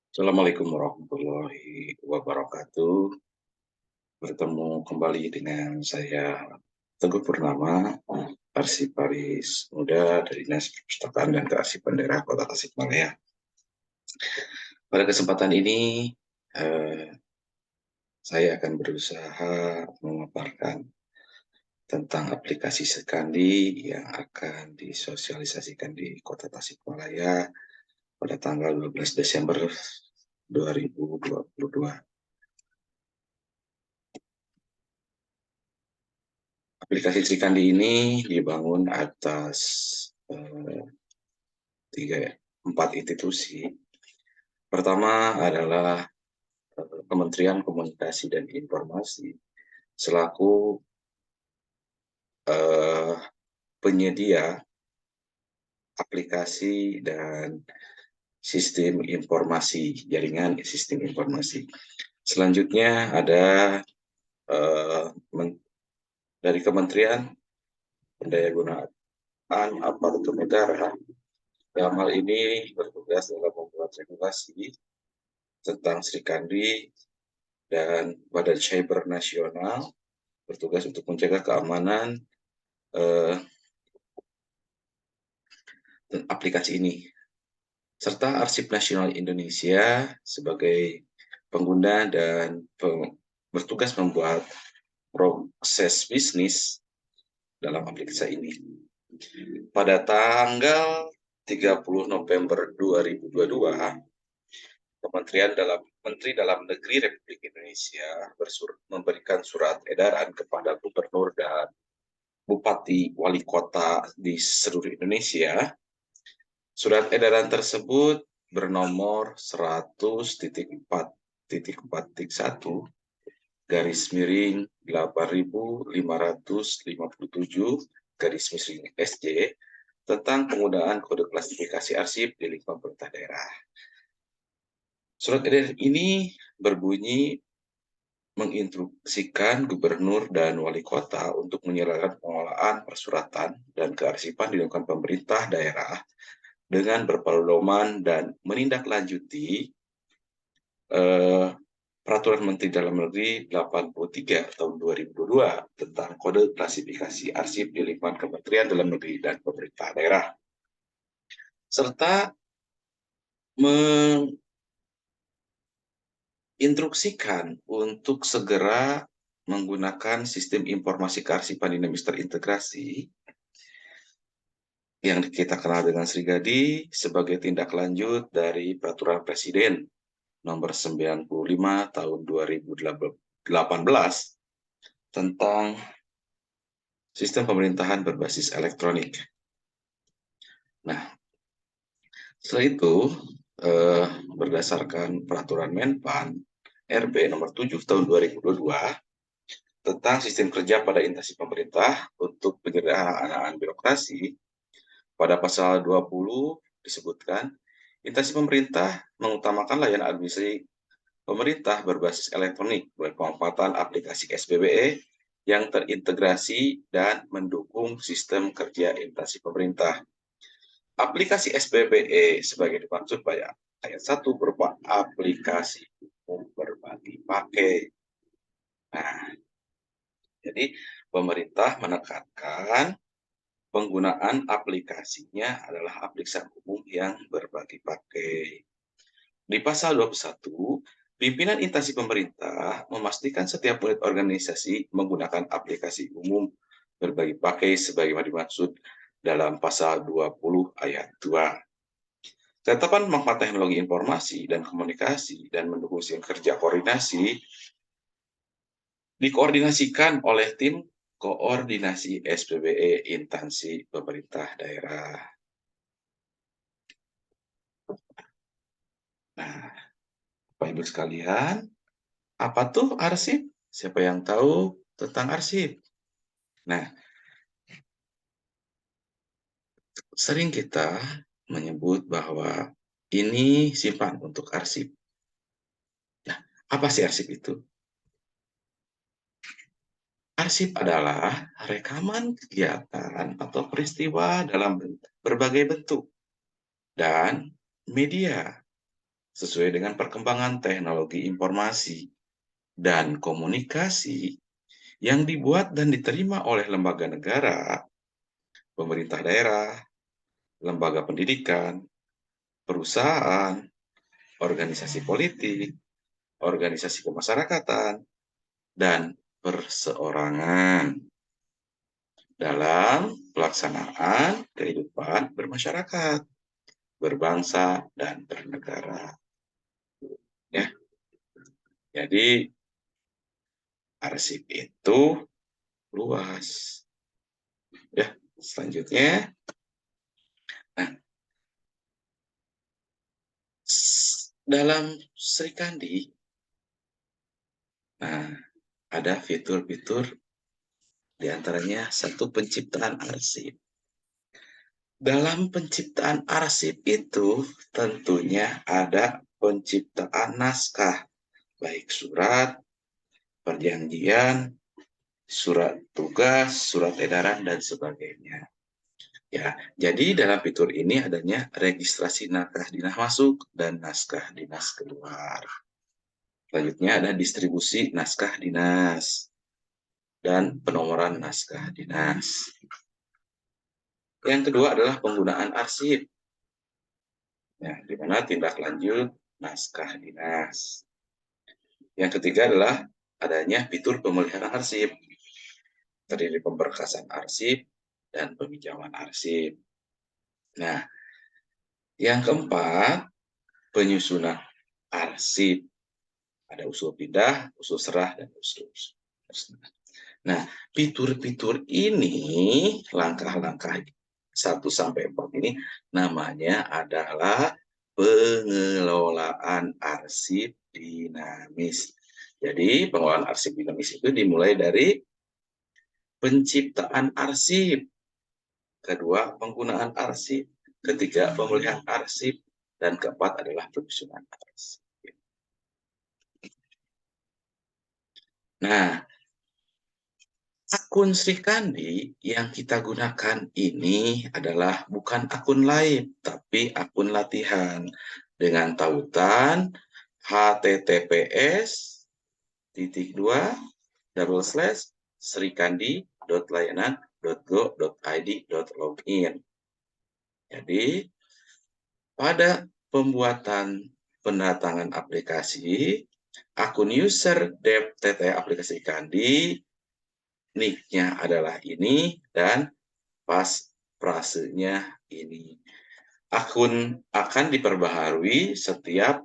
Assalamualaikum warahmatullahi wabarakatuh. Bertemu kembali dengan saya Teguh Purnama, Arsiparis Muda dari Dinas Perpustakaan dan Kearsipan Daerah Kota Tasikmalaya. Pada kesempatan ini, eh, saya akan berusaha memaparkan tentang aplikasi Sekandi yang akan disosialisasikan di Kota Tasikmalaya pada tanggal 12 Desember 2022. Aplikasi Srikandi ini dibangun atas eh, empat institusi. Pertama adalah Kementerian Komunikasi dan Informasi selaku eh, penyedia aplikasi dan sistem informasi, jaringan sistem informasi. Selanjutnya ada eh, dari Kementerian Pendayagunaan Aparatur Negara. Dalam hal ini bertugas dalam membuat regulasi tentang Srikandi dan Badan Cyber Nasional bertugas untuk menjaga keamanan aplikasi ini, serta Arsip Nasional Indonesia sebagai pengguna dan bertugas membuat proses bisnis dalam aplikasi ini. Pada tanggal 30 November 2022, Menteri Dalam Negeri Republik Indonesia memberikan surat edaran kepada gubernur dan bupati wali kota di seluruh Indonesia. Surat edaran tersebut bernomor 100.4.1 garis miring 8.557 garis miring SJ tentang penggunaan kode klasifikasi arsip di lingkungan pemerintah daerah. Surat edaran ini berbunyi menginstruksikan gubernur dan wali kota untuk menyerahkan pengelolaan persuratan dan kearsipan di lingkungan pemerintah daerah dengan berpedoman dan menindaklanjuti Peraturan Menteri Dalam Negeri 83 tahun 2022 tentang kode klasifikasi arsip di lingkungan Kementerian Dalam Negeri dan pemerintah daerah, serta menginstruksikan untuk segera menggunakan sistem informasi kearsipan dinamis terintegrasi yang kita kenal dengan Srikandi sebagai tindak lanjut dari Peraturan Presiden nomor 95 tahun 2018 tentang sistem pemerintahan berbasis elektronik. Nah, setelah itu berdasarkan Peraturan Menpan RB nomor 7 tahun 2022 tentang sistem kerja pada instansi pemerintah untuk penyederhanaan birokrasi, pada pasal 20 disebutkan instansi pemerintah mengutamakan layanan administrasi pemerintah berbasis elektronik berpemanfaatan aplikasi SPBE yang terintegrasi dan mendukung sistem kerja instansi pemerintah. Aplikasi SPBE sebagai dimaksud pada ayat 1 berupa aplikasi umum berbagi pakai. Nah, jadi pemerintah menekankan penggunaan aplikasinya adalah aplikasi umum yang berbagi pakai. Di pasal 21, pimpinan instansi pemerintah memastikan setiap unit organisasi menggunakan aplikasi umum berbagi pakai sebagaimana dimaksud dalam pasal 20 ayat 2. Ketetapan manfaat teknologi informasi dan komunikasi dan mendukung sistem kerja koordinasi dikoordinasikan oleh tim koordinasi SPBE instansi pemerintah daerah. Nah, Bapak Ibu sekalian, apa tuh arsip? Siapa yang tahu tentang arsip? Nah, sering kita menyebut bahwa ini simpan untuk arsip. Nah, apa sih arsip itu? Arsip adalah rekaman kegiatan atau peristiwa dalam berbagai bentuk dan media sesuai dengan perkembangan teknologi informasi dan komunikasi yang dibuat dan diterima oleh lembaga negara, pemerintah daerah, lembaga pendidikan, perusahaan, organisasi politik, organisasi kemasyarakatan, dan perseorangan dalam pelaksanaan kehidupan bermasyarakat, berbangsa, dan bernegara. Ya, jadi arsip itu luas. Ya, selanjutnya, nah, dalam Sri Kandi, nah, ada fitur-fitur diantaranya satu penciptaan arsip. Dalam penciptaan arsip itu tentunya ada penciptaan naskah, baik surat, perjanjian, surat tugas, surat edaran, dan sebagainya. Ya, jadi dalam fitur ini adanya registrasi naskah dinas masuk dan naskah dinas keluar. Selanjutnya ada distribusi naskah dinas dan penomoran naskah dinas. Yang kedua adalah penggunaan arsip, ya, di mana tindak lanjut naskah dinas. Yang ketiga adalah adanya fitur pemeliharaan arsip, terdiri pemberkasan arsip dan peminjaman arsip. Nah, yang keempat, penyusunan arsip. Ada usul pindah, usul serah, dan usul. Nah, fitur-fitur ini, langkah-langkah 1-4 ini, namanya adalah pengelolaan arsip dinamis. Jadi, pengelolaan arsip dinamis itu dimulai dari penciptaan arsip, kedua, penggunaan arsip, ketiga, pemeliharaan arsip, dan keempat adalah penyusunan arsip. Nah, akun Sri Kandi yang kita gunakan ini adalah bukan akun live, tapi akun latihan dengan tautan https://srikandi.layanan.go.id.login. Jadi, pada pembuatan penatangan aplikasi, akun user dev TT aplikasi Kandi, nick-nya adalah ini, dan pas frasenya ini. Akun akan diperbaharui setiap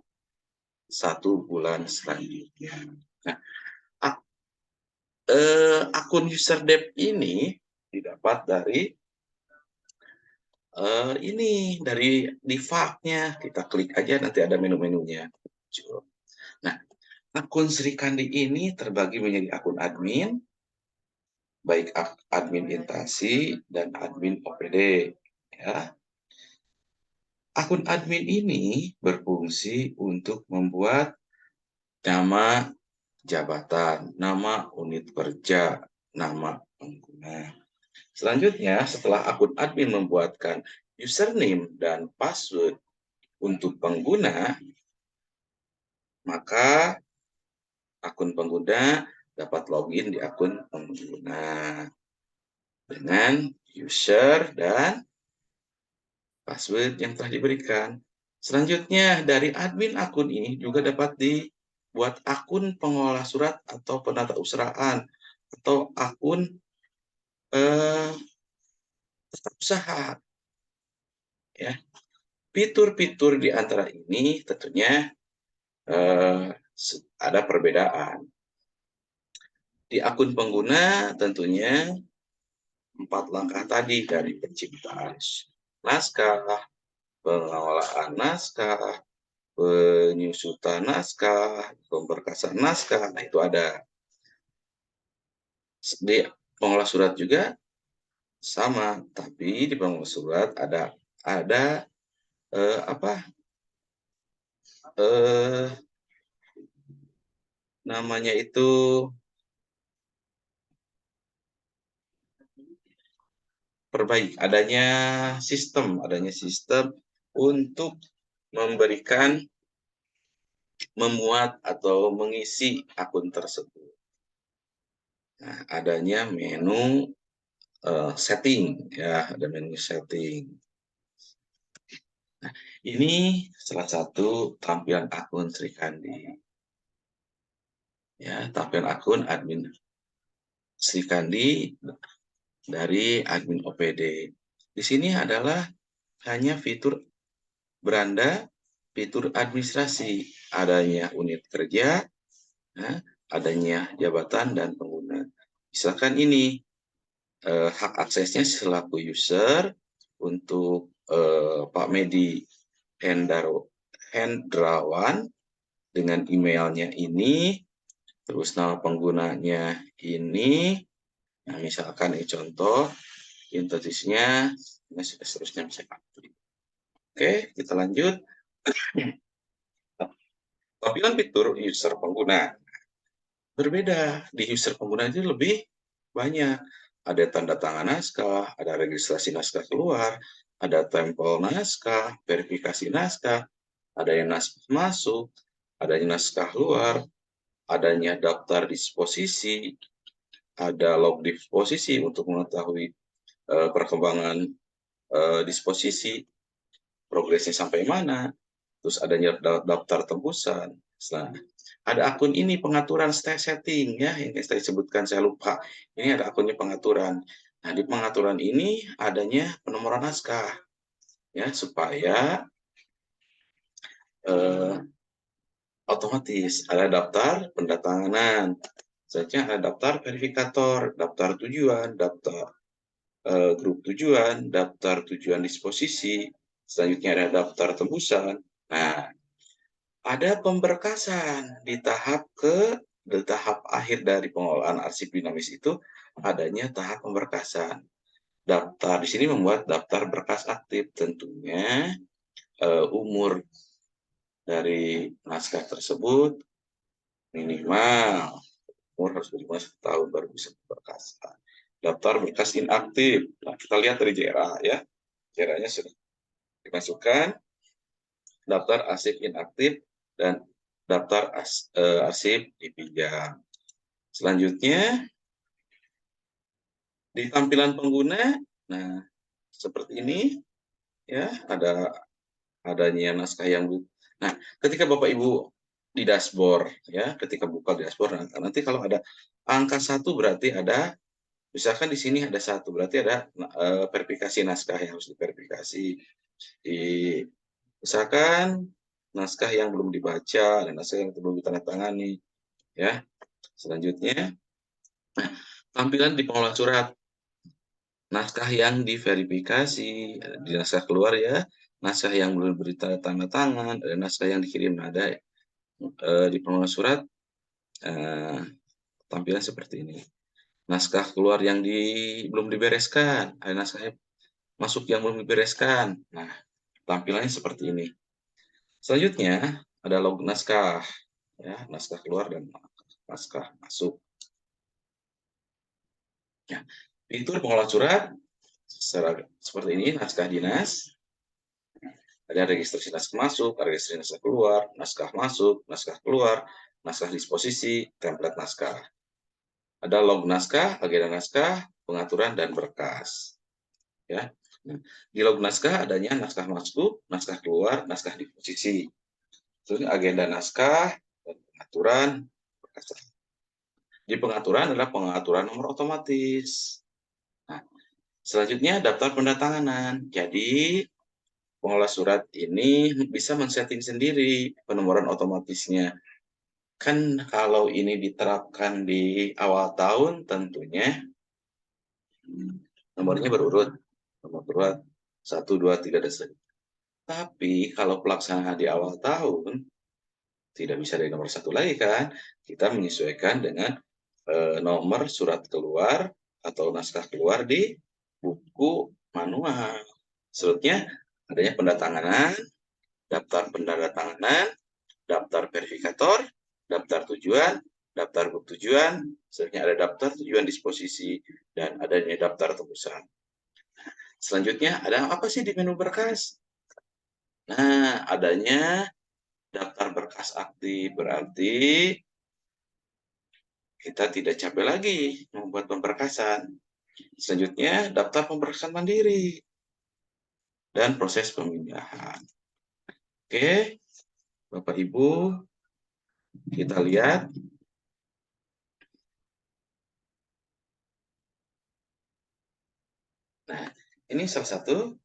1 bulan selanjutnya. Nah, akun user dev ini didapat dari ini, dari default-nya. Kita klik aja, nanti ada menu-menunya. Nah, akun Sri Kandi ini terbagi menjadi akun admin, baik admin Intasi dan admin OPD. Ya. Akun admin ini berfungsi untuk membuat nama jabatan, nama unit kerja, nama pengguna. Selanjutnya, setelah akun admin membuatkan username dan password untuk pengguna, maka akun pengguna dapat login di akun pengguna dengan user dan password yang telah diberikan. Selanjutnya, dari admin akun ini juga dapat dibuat akun pengelola surat atau penata usahaan atau akun tetap usaha. Ya, fitur-fitur di antara ini tentunya ada perbedaan. Di akun pengguna tentunya 4 langkah tadi, dari penciptaan naskah, pengelolaan naskah, penyusutan naskah, pemberkasan naskah, nah itu ada. Di pengolah surat juga sama, tapi di pengolah surat ada namanya itu adanya sistem untuk memberikan memuat atau mengisi akun tersebut. Nah, adanya menu setting, ya, ada menu setting. Nah, ini salah satu tampilan akun Sri Kandi. Ya, tampilan akun admin Sri Kandi dari admin OPD. Di sini adalah hanya fitur beranda, fitur administrasi, adanya unit kerja, nah, adanya jabatan dan pengguna. Misalkan ini hak aksesnya selaku user untuk Pak Medi Hendrawan dengan emailnya ini, terus nama penggunanya ini. Nah, misalkan ini contoh, intersisnya, seterusnya bisa aktif. Oke, kita lanjut. Tampilan fitur user pengguna. Berbeda, di user pengguna itu lebih banyak. Ada tanda tangan naskah, ada registrasi naskah keluar, ada tempel naskah, verifikasi naskah, adanya naskah masuk, adanya naskah keluar, adanya daftar disposisi, ada log disposisi untuk mengetahui perkembangan disposisi, progresnya sampai mana, terus adanya daftar tembusan. Nah, ada akun ini pengaturan setting ya, yang saya sebutkan saya lupa. Ini ada akunnya pengaturan. Nah, di pengaturan ini adanya penomoran naskah ya, supaya otomatis ada daftar pendatanganan. Selanjutnya ada daftar verifikator, daftar tujuan, daftar grup tujuan, daftar tujuan disposisi, selanjutnya ada daftar tembusan. Nah, ada pemberkasan di tahap akhir dari pengelolaan arsip dinamis itu adanya tahap pemberkasan. Daftar di sini membuat daftar berkas aktif, tentunya umur dari naskah tersebut minimal umur harus minimal 1 tahun baru bisa pemberkasan. Daftar berkas inaktif. Nah, kita lihat dari JRA ya. JRA-nya sudah dimasukkan, daftar arsip inaktif dan daftar arsip dipinjam. Selanjutnya di tampilan pengguna, nah seperti ini ya, adanya naskah yang nah, ketika Bapak Ibu di dashboard ya, ketika buka dashboard nanti kalau ada angka 1 berarti ada, misalkan di sini ada 1 berarti ada verifikasi naskah yang harus diverifikasi. Misalkan naskah yang belum dibaca dan naskah yang belum ditandatangani ya. Selanjutnya, nah, tampilan di pengelola surat, naskah yang diverifikasi, di naskah keluar ya, naskah yang belum diberi tanda tangan, ada naskah yang dikirim, ada di pengelola surat tampilan seperti ini. Naskah keluar yang belum dibereskan, ada naskah masuk yang belum dibereskan. Nah, tampilannya seperti ini. Selanjutnya ada log naskah, ya, naskah keluar dan naskah masuk. Ya, fitur pengelola surat seperti ini, naskah dinas, ada registrasi naskah masuk, registrasi naskah keluar, naskah masuk, naskah keluar, naskah disposisi, template naskah. Ada log naskah, agenda naskah, pengaturan dan berkas. Ya, di log naskah adanya naskah masuk, naskah keluar, naskah disposisi. Terus agenda naskah dan pengaturan berkas. Di pengaturan adalah pengaturan nomor otomatis. Nah, selanjutnya daftar pendatanganan. Jadi pengelola surat ini bisa men-setting sendiri penomoran otomatisnya. Kan kalau ini diterapkan di awal tahun tentunya nomornya berurut. Nomor urut 1, 2, 3, dan seterusnya. Tapi kalau pelaksanaan di awal tahun tidak bisa dari nomor 1 lagi kan. Kita menyesuaikan dengan nomor surat keluar atau naskah keluar di buku manual. Selanjutnya adanya pendatanganan, daftar pendatanganan, daftar verifikator, daftar tujuan, daftar buk tujuan, selanjutnya ada daftar tujuan disposisi, dan adanya daftar tembusan. Selanjutnya ada apa sih di menu berkas? Nah, adanya daftar berkas aktif berarti kita tidak capek lagi membuat pemberkasan. Selanjutnya, daftar pemberkasan mandiri dan proses pemindahan. Oke, Bapak Ibu, kita lihat. Nah, ini salah satu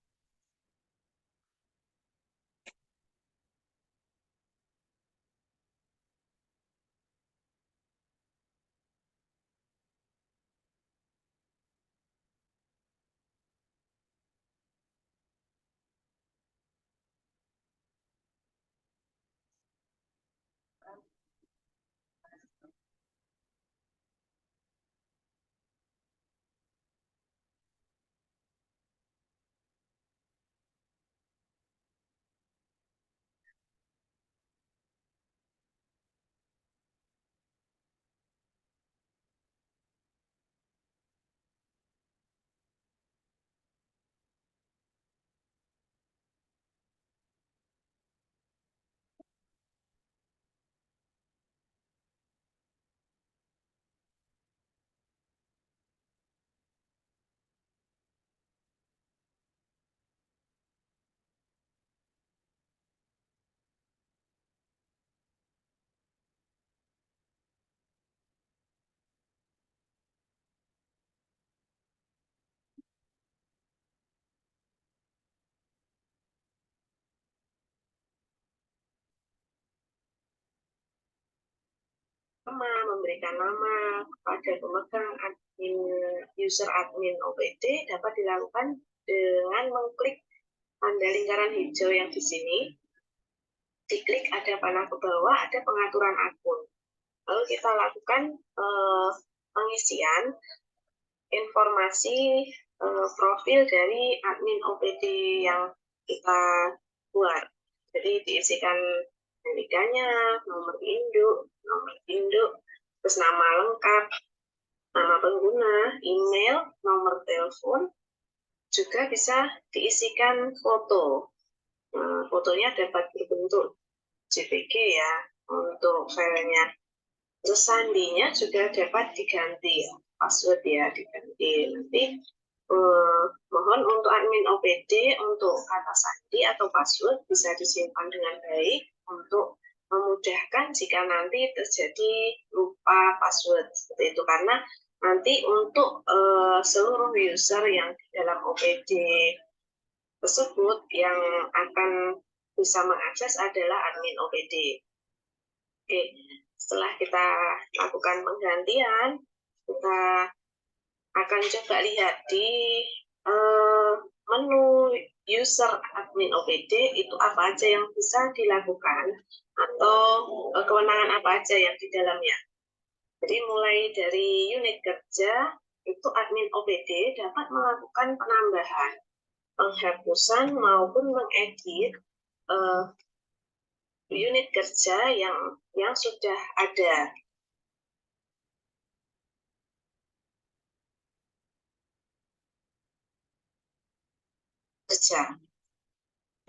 memberikan nama kepada pemegang admin user admin OPD dapat dilakukan dengan mengklik tanda lingkaran hijau yang di sini. Diklik ada panah ke bawah, ada pengaturan akun. Lalu kita lakukan pengisian informasi profil dari admin OPD yang kita buat. Jadi diisikan NIK-nya, nomor induk, terus nama lengkap, nama pengguna, email, nomor telepon, juga bisa diisikan foto. Nah, fotonya dapat berbentuk JPG ya untuk filenya. Terus sandinya juga dapat diganti, password ya diganti. Nanti mohon untuk admin OPD untuk kata sandi atau password bisa disimpan dengan baik untuk memudahkan jika nanti terjadi lupa password seperti itu, karena nanti untuk seluruh user yang di dalam OPD tersebut yang akan bisa mengakses adalah admin OPD. Oke, setelah kita lakukan penggantian, kita akan coba lihat di menu user admin OPD itu apa aja yang bisa dilakukan atau kewenangan apa aja yang di dalamnya. Jadi mulai dari unit kerja itu admin OPD dapat melakukan penambahan, penghapusan maupun mengedit unit kerja yang sudah ada.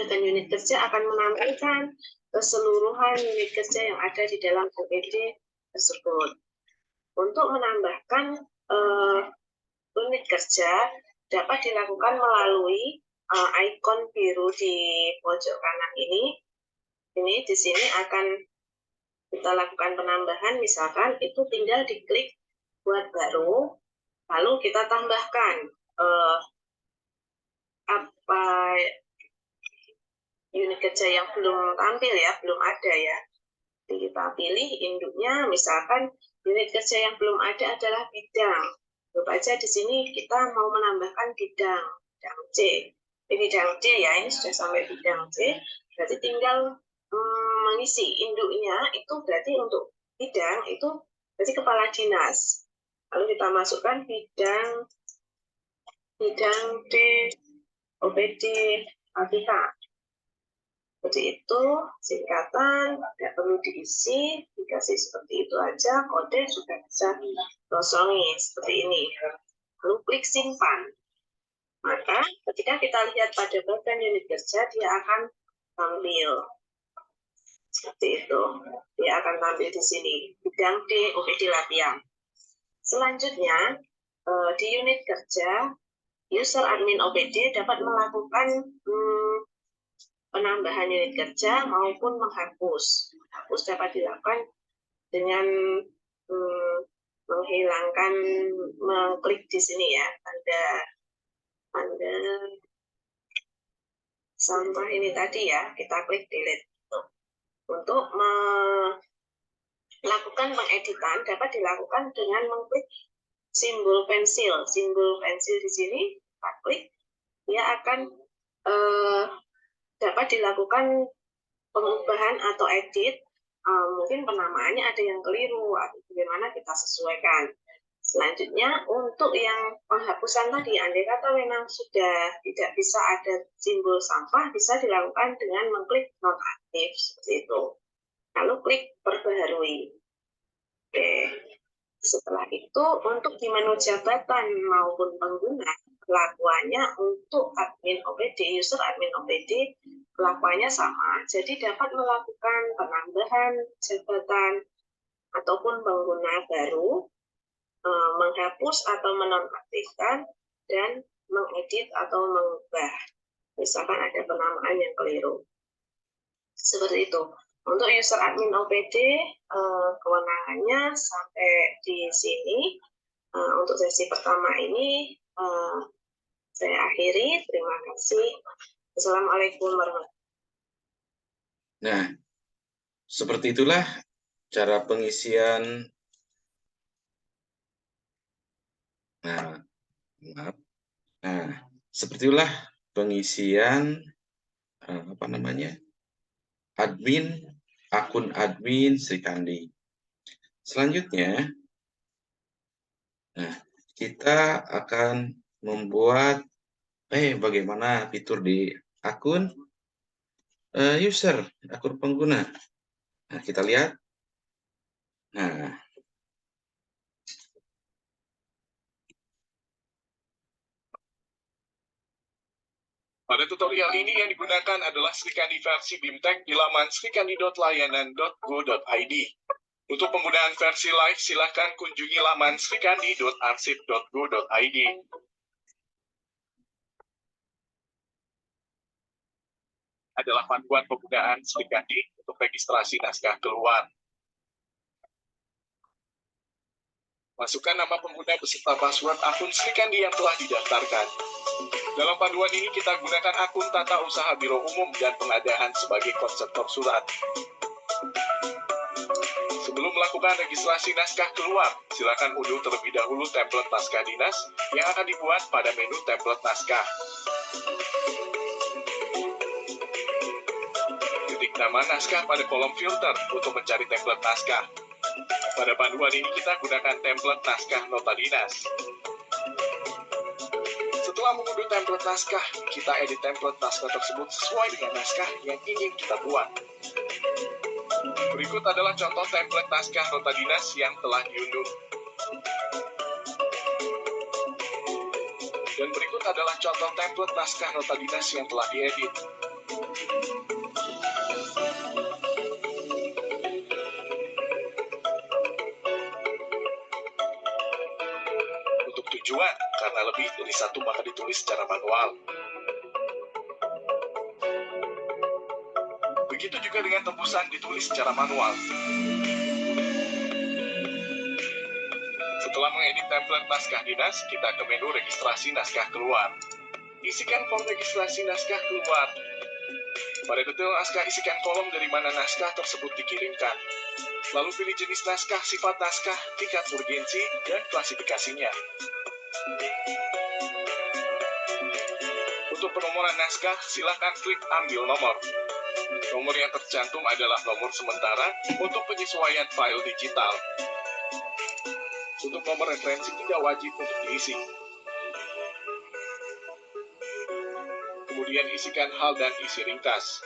Dan unit kerja akan menampilkan keseluruhan unit kerja yang ada di dalam OPD tersebut. Untuk menambahkan unit kerja dapat dilakukan melalui ikon biru di pojok kanan ini. Ini di sini akan kita lakukan penambahan, misalkan itu tinggal diklik buat baru, lalu kita tambahkan apa unit kerja yang belum tampil ya, belum ada ya. Jadi kita pilih induknya, misalkan unit kerja yang belum ada adalah bidang. Coba aja di sini kita mau menambahkan bidang C. Ini bidang C ya, ini sudah sampai bidang C. Berarti tinggal mengisi induknya, itu berarti untuk bidang itu berarti kepala dinas. Lalu kita masukkan bidang D OPD APH. Seperti itu, singkatan, tidak perlu diisi, dikasih seperti itu aja, kode juga bisa kosongi seperti ini. Lalu klik simpan. Maka ketika kita lihat pada bagian unit kerja, dia akan tampil. Seperti itu. Dia akan tampil di sini. Bidang D, OPD latihan. Selanjutnya, di unit kerja, user admin OPD dapat melakukan penambahan unit kerja maupun menghapus. Menghapus dapat dilakukan dengan menghilangkan, mengklik di sini ya, tanda sampah ini tadi ya, kita klik delete. Untuk melakukan pengeditan dapat dilakukan dengan mengklik simbol pensil. Simbol pensil di sini, kita klik, dia akan dapat dilakukan pengubahan atau edit. Mungkin penamaannya ada yang keliru, atau bagaimana kita sesuaikan. Selanjutnya, untuk yang penghapusan tadi, andai kata memang sudah tidak bisa ada simbol sampah, bisa dilakukan dengan mengklik nonaktif seperti itu. Lalu klik perbaharui. Oke. Setelah itu, untuk di menu jabatan maupun pengguna, perlakuannya untuk admin OPD, user admin OPD, perlakuannya sama. Jadi dapat melakukan penambahan jabatan ataupun pengguna baru, menghapus atau menonaktifkan, dan mengedit atau mengubah. Misalkan ada penamaan yang keliru. Seperti itu. Untuk user admin OPD, kewenangannya sampai di sini. Untuk sesi pertama ini, saya akhiri. Terima kasih. Assalamualaikum warahmatullahi wabarakatuh. Nah, seperti itulah cara pengisian. Seperti itulah pengisian akun admin Sri Kandi. Selanjutnya, kita akan membuat bagaimana fitur di akun user, akun pengguna. Nah, kita lihat. Nah, pada tutorial ini yang digunakan adalah Srikandi versi BIMTEK di laman srikandi.layanan.go.id. Untuk penggunaan versi live, silakan kunjungi laman srikandi.arsip.go.id. Adalah panduan penggunaan Srikandi untuk registrasi naskah keluar. Masukkan nama pengguna beserta password akun Srikandi yang telah didaftarkan. Dalam panduan ini kita gunakan akun tata usaha Biro Umum dan Pengadaan sebagai konseptor surat. Sebelum melakukan registrasi naskah keluar, silakan unduh terlebih dahulu template naskah dinas yang akan dibuat pada menu template naskah. Ketik nama naskah pada kolom filter untuk mencari template naskah. Pada panduan ini kita gunakan template naskah nota dinas. Setelah mengunduh template naskah, kita edit template naskah tersebut sesuai dengan naskah yang ingin kita buat. Berikut adalah contoh template naskah nota dinas yang telah diunduh. Dan berikut adalah contoh template naskah nota dinas yang telah diedit. Untuk tujuan, karena lebih dari satu maka ditulis secara manual. Begitu juga dengan tembusan ditulis secara manual. Setelah mengedit template naskah dinas, kita ke menu registrasi naskah keluar. Isikan form registrasi naskah keluar. Pada detail naskah, isikan kolom dari mana naskah tersebut dikirimkan. Lalu pilih jenis naskah, sifat naskah, tingkat urgensi, dan klasifikasinya. Untuk penomoran naskah, silakan klik ambil nomor. Nomor yang tercantum adalah nomor sementara untuk penyesuaian file digital. Untuk nomor referensi tidak wajib untuk diisi. Kemudian isikan hal dan isi ringkas.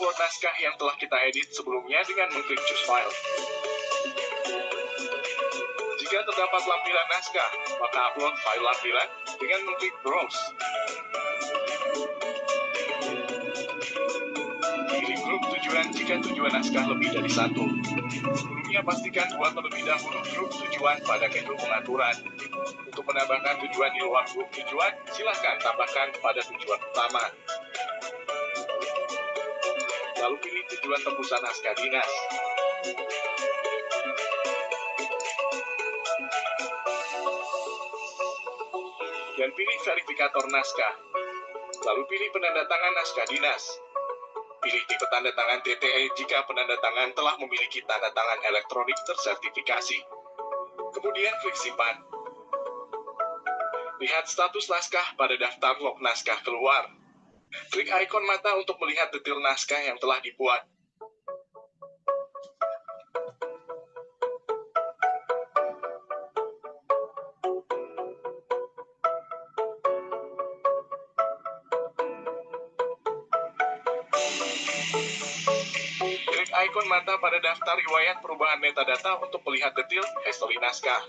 mengupload naskah yang telah kita edit sebelumnya dengan mengklik Choose File. Jika terdapat lampiran naskah, maka upload file lampiran dengan mengklik Browse. Pilih grup tujuan jika tujuan naskah lebih dari satu. Sebelumnya pastikan buat terlebih dahulu grup tujuan pada menu pengaturan. Untuk menambahkan tujuan di luar grup tujuan, silakan tambahkan pada tujuan utama. Lalu pilih tujuan tembusan naskah dinas. Dan pilih verifikator naskah. Lalu pilih penandatangan naskah dinas. Pilih tipe tanda tangan TTE jika penandatangan telah memiliki tanda tangan elektronik tersertifikasi. Kemudian klik simpan. Lihat status naskah pada daftar log naskah keluar. Klik ikon mata untuk melihat detail naskah yang telah dibuat. Klik ikon mata pada daftar riwayat perubahan metadata untuk melihat detail history naskah.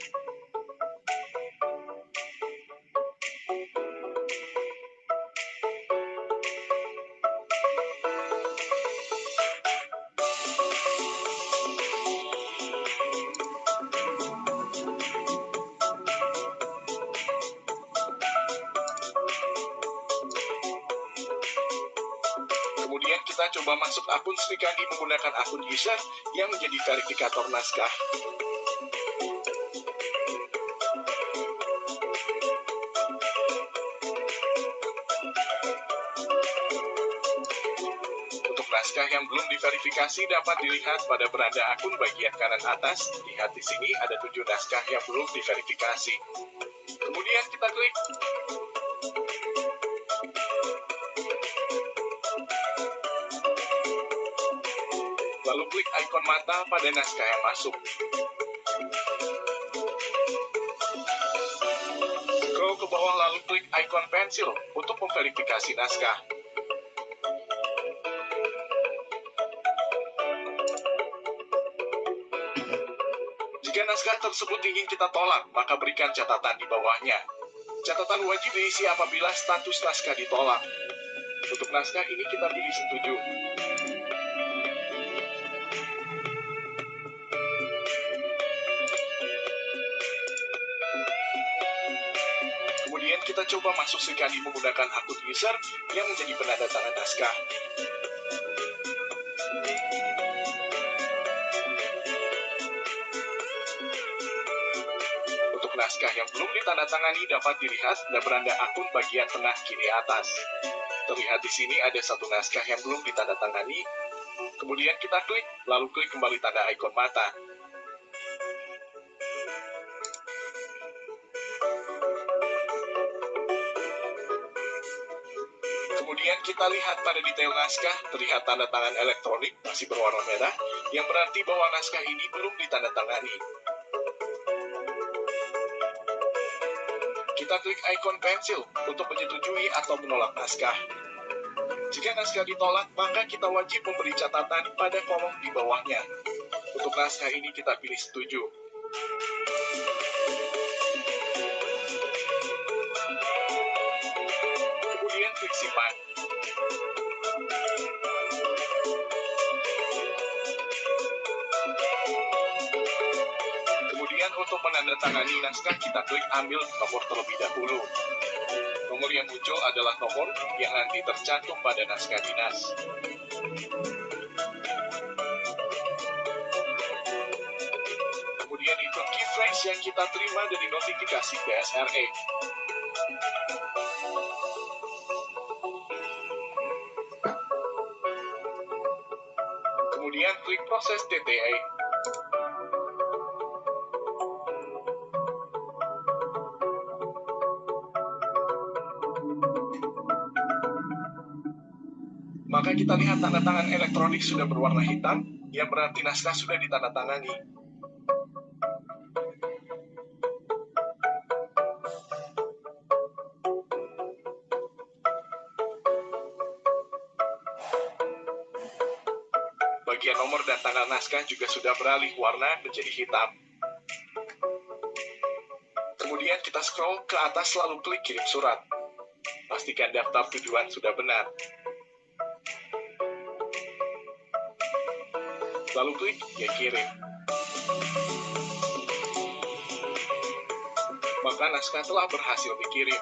Kemudian kita coba masuk akun Sri Kandi menggunakan akun user yang menjadi verifikator naskah. Untuk naskah yang belum diverifikasi dapat dilihat pada beranda akun bagian kanan atas. Lihat di sini ada 7 naskah yang belum diverifikasi. Kemudian kita klik. Lalu klik ikon mata pada naskah yang masuk. Scroll ke bawah lalu klik ikon pensil untuk memverifikasi naskah. Jika naskah tersebut ingin kita tolak, maka berikan catatan di bawahnya. Catatan wajib diisi apabila status naskah ditolak. Untuk naskah ini kita pilih setuju. Kemudian kita coba masuk Sri Kandi menggunakan akun user yang menjadi penanda tangan naskah. Untuk naskah yang belum ditandatangani dapat dilihat pada beranda akun bagian tengah kiri atas. Terlihat di sini ada satu naskah yang belum ditandatangani. Kemudian kita klik, lalu klik kembali tanda ikon mata. Kemudian kita lihat pada detail naskah, terlihat tanda tangan elektronik masih berwarna merah, yang berarti bahwa naskah ini belum ditandatangani. Kita klik ikon pensil untuk menyetujui atau menolak naskah. Jika naskah ditolak, maka kita wajib memberi catatan pada kolom di bawahnya. Untuk naskah ini kita pilih setuju. Kemudian klik simpan. Kemudian untuk menandatangani naskah kita klik ambil nomor terlebih dahulu. Nomor yang muncul adalah nomor yang nanti tercantum pada naskah dinas. Kemudian ikut key phrase yang kita terima dari notifikasi PSRE. Kemudian klik proses TTA. Maka kita lihat tanda tangan elektronik sudah berwarna hitam, yang berarti naskah sudah ditandatangani. Bagian nomor dan tanggal naskah juga sudah beralih warna menjadi hitam. Kemudian kita scroll ke atas lalu klik kirim surat. Pastikan daftar tujuan sudah benar. Lalu klik ya kirim. Maka naskah telah berhasil dikirim.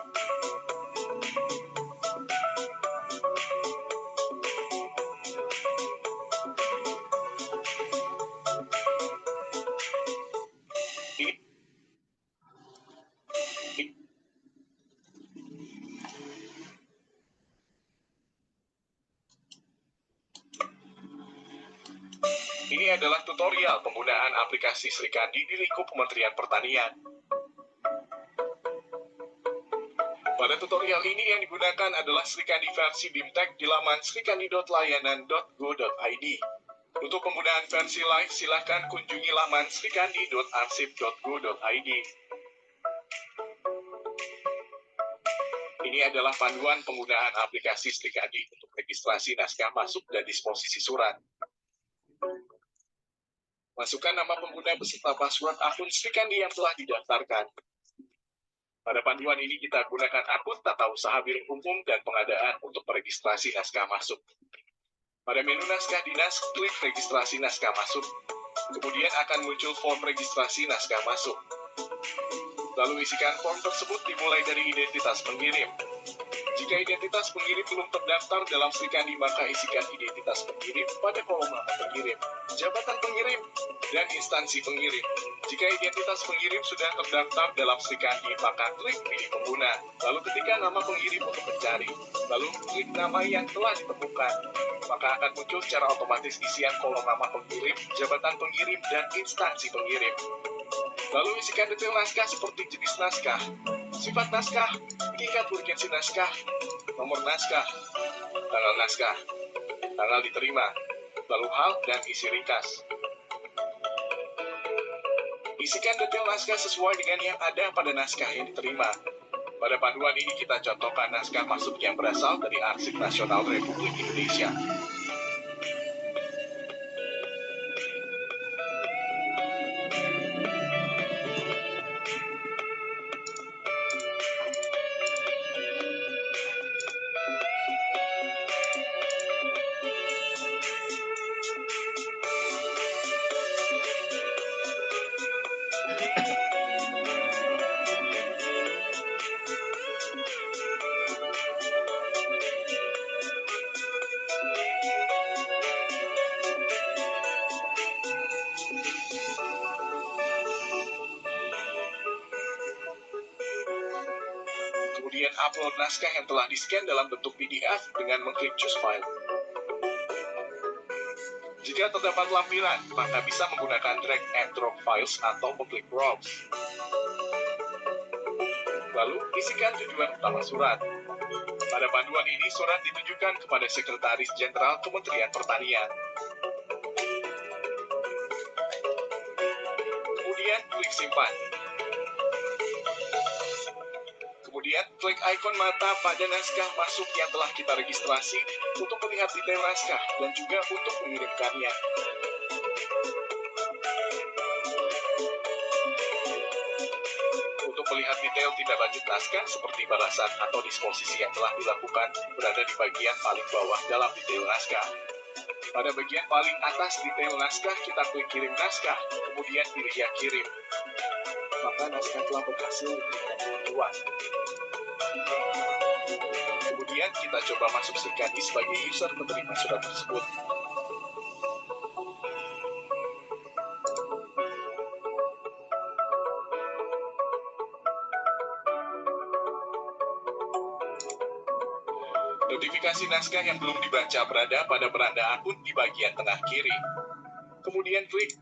Ini adalah tutorial penggunaan aplikasi Srikandi di lingkup Kementerian Pertanian. Pada tutorial ini yang digunakan adalah Srikandi versi BIMTEK di laman srikandi.layanan.go.id. Untuk penggunaan versi live, silakan kunjungi laman srikandi.arsip.go.id. Ini adalah panduan penggunaan aplikasi Srikandi untuk registrasi naskah masuk dan disposisi surat. Masukkan nama pengguna beserta password akun Srikandi yang telah didaftarkan. Pada panduan ini kita gunakan akun Tata Usaha Biro Hukum dan Pengadaan untuk meregistrasi naskah masuk. Pada menu naskah dinas, klik registrasi naskah masuk. Kemudian akan muncul form registrasi naskah masuk. Lalu isikan form tersebut dimulai dari identitas pengirim. Jika identitas pengirim belum terdaftar dalam Srikandi, maka isikan identitas pengirim pada kolom nama pengirim, jabatan pengirim, dan instansi pengirim. Jika identitas pengirim sudah terdaftar dalam Srikandi, maka klik pilih pengguna. Lalu ketikkan nama pengirim untuk mencari. Lalu klik nama yang telah ditemukan. Maka akan muncul secara otomatis isian kolom nama pengirim, jabatan pengirim, dan instansi pengirim. Lalu isikan detail naskah seperti jenis naskah, sifat naskah, tingkat urgensi naskah, nomor naskah, tanggal diterima, lalu hal dan isi ringkas. Isikan detail naskah sesuai dengan yang ada pada naskah yang diterima. Pada panduan ini kita contohkan naskah masuk yang berasal dari Arsip Nasional Republik Indonesia. Kemudian upload naskah yang telah di-scan dalam bentuk PDF dengan mengklik Choose File. Jika terdapat lampiran, maka bisa menggunakan drag and drop files atau mengklik Browse. Lalu, isikan tujuan utama surat. Pada panduan ini, surat ditujukan kepada Sekretaris Jenderal Kementerian Pertanian. Kemudian, klik simpan. Kemudian, klik ikon mata pada naskah masuk yang telah kita registrasi untuk melihat detail naskah dan juga untuk mengirimkannya. Untuk melihat detail tindak lanjut naskah seperti balasan atau disposisi yang telah dilakukan berada di bagian paling bawah dalam detail naskah. Pada bagian paling atas detail naskah, kita klik kirim naskah, kemudian pilih ya kirim. Maka naskah telah berhasil diberikan bantuan. Kemudian kita coba masuk Srikandi sebagai user penerima surat tersebut. Notifikasi naskah yang belum dibaca berada pada beranda akun di bagian tengah kiri. Kemudian klik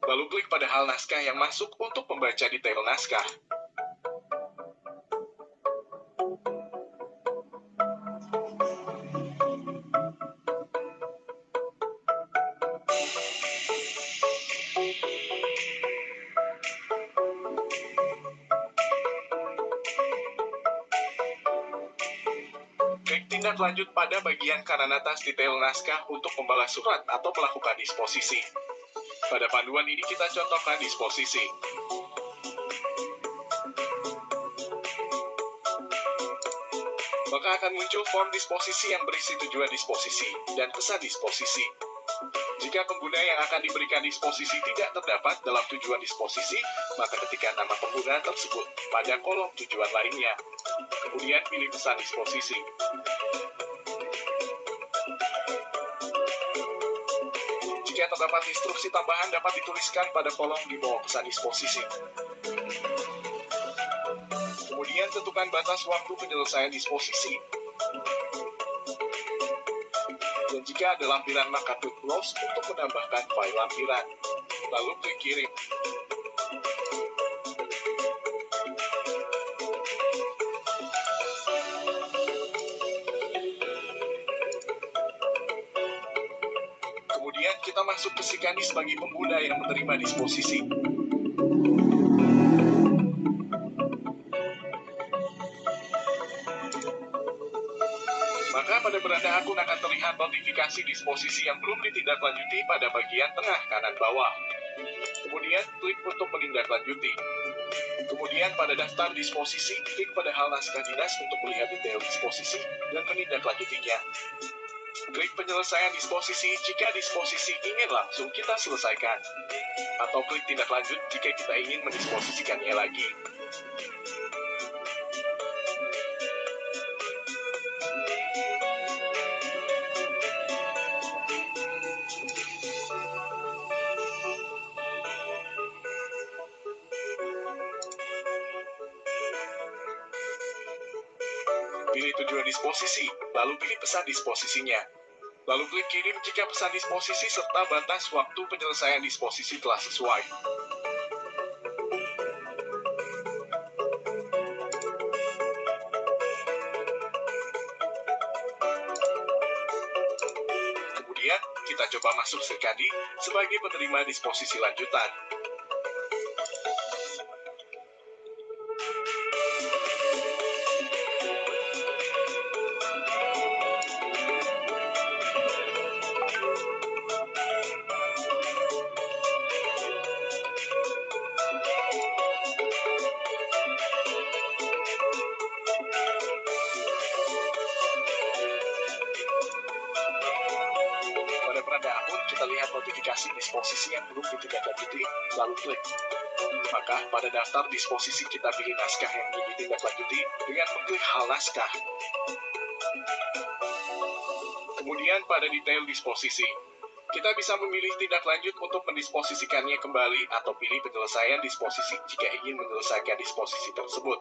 lalu klik pada hal naskah yang masuk untuk membaca detail naskah. Klik tindak lanjut pada bagian kanan atas detail naskah untuk membalas surat atau melakukan disposisi. Pada panduan ini kita contohkan disposisi. Maka akan muncul form disposisi yang berisi tujuan disposisi dan pesan disposisi. Jika pengguna yang akan diberikan disposisi tidak terdapat dalam tujuan disposisi, maka ketikkan nama pengguna tersebut pada kolom tujuan lainnya. Kemudian pilih pesan disposisi. Jika terdapat instruksi tambahan dapat dituliskan pada kolom di bawah pesan disposisi. Kemudian tentukan batas waktu penyelesaian disposisi. Dan jika ada lampiran maka klik close untuk menambahkan file lampiran. Lalu klik kirim. Kemudian kita masuk ke Sikanis bagi pengguna yang menerima disposisi. Maka pada beranda akun akan terlihat notifikasi disposisi yang belum ditindaklanjuti pada bagian tengah kanan bawah. Kemudian klik untuk menindaklanjuti. Kemudian pada daftar disposisi, klik pada hal naskah dinas untuk melihat detail disposisi dan menindaklanjutinya. Klik penyelesaian disposisi jika disposisi ingin langsung kita selesaikan. Atau klik tindak lanjut jika kita ingin mendisposisikannya lagi. Pilih tujuan disposisi, lalu pilih pesan disposisinya. Lalu klik kirim jika pesan disposisi serta batas waktu penyelesaian disposisi telah sesuai. Kemudian, kita coba masuk Sekadi sebagai penerima disposisi lanjutan. Pada peranda akun, kita lihat notifikasi disposisi yang belum ditindaklanjuti, lalu klik. Maka, pada daftar disposisi kita pilih naskah yang ingin ditindaklanjuti dengan mengklik hal naskah. Kemudian pada detail disposisi, kita bisa memilih tindak lanjut untuk mendisposisikannya kembali atau pilih penyelesaian disposisi jika ingin menyelesaikan disposisi tersebut.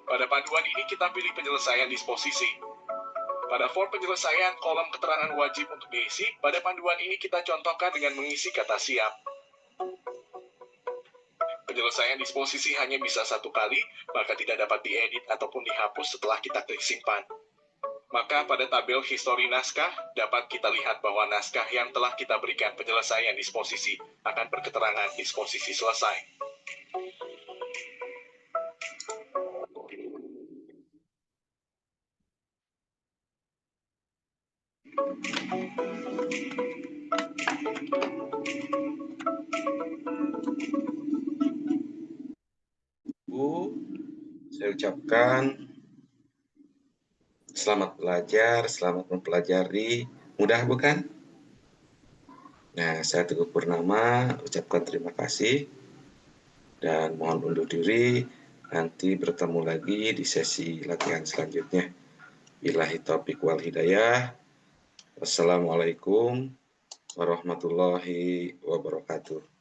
Pada panduan ini kita pilih penyelesaian disposisi. Pada form penyelesaian, kolom keterangan wajib untuk diisi. Pada panduan ini kita contohkan dengan mengisi kata siap. Penyelesaian disposisi hanya bisa satu kali, maka tidak dapat diedit ataupun dihapus setelah kita klik simpan. Maka pada tabel histori naskah, dapat kita lihat bahwa naskah yang telah kita berikan penyelesaian disposisi akan berketerangan disposisi selesai. Bu, saya ucapkan selamat belajar, selamat mempelajari. Mudah bukan? Nah, saya Teguh Purnama ucapkan terima kasih dan mohon undur diri. Nanti bertemu lagi di sesi latihan selanjutnya. Billahi taufiq wal hidayah. Wassalamualaikum warahmatullahi wabarakatuh.